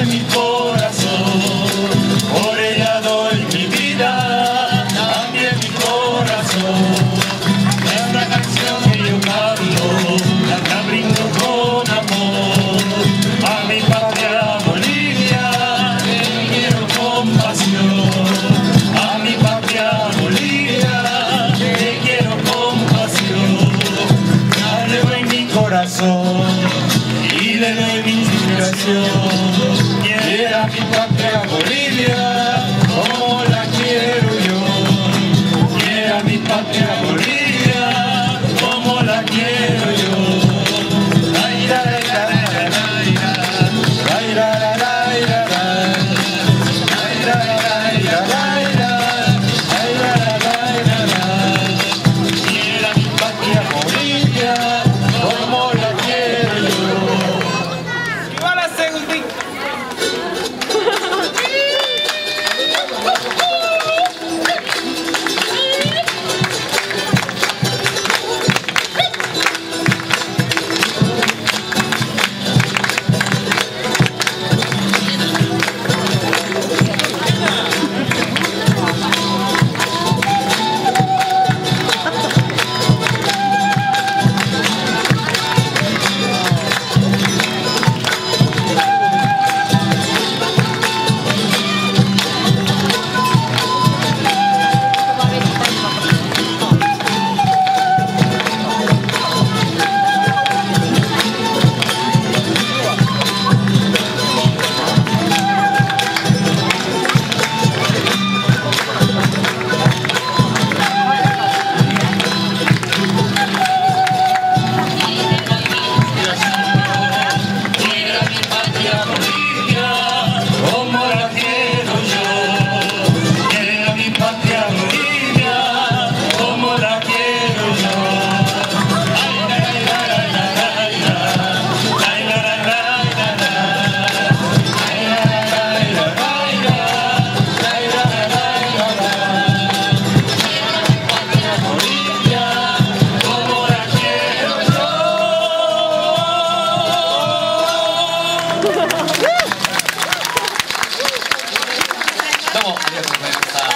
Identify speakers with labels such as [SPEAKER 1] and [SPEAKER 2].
[SPEAKER 1] mi corazón, por ella doy mi vida, cambie mi corazón. Esta canción que yo canto, la brindo con amor a mi patria Bolivia, te quiero con pasión. A mi patria Bolivia, te quiero con pasión. Ya le doy mi corazón y le doy mi inspiración. Quiera mi patria Bolivia como la quiero yo. Quiera mi patria Bolivia como la quiero yo. Ay, la, la, la, la, la, ay, la, la, la, la, la, ay, la, la, la, la, ay, la, la, la, la. Quiera mi patria Bolivia como la quiero yo.
[SPEAKER 2] ¡Viva la segunda!
[SPEAKER 3] どうもありがとうございました。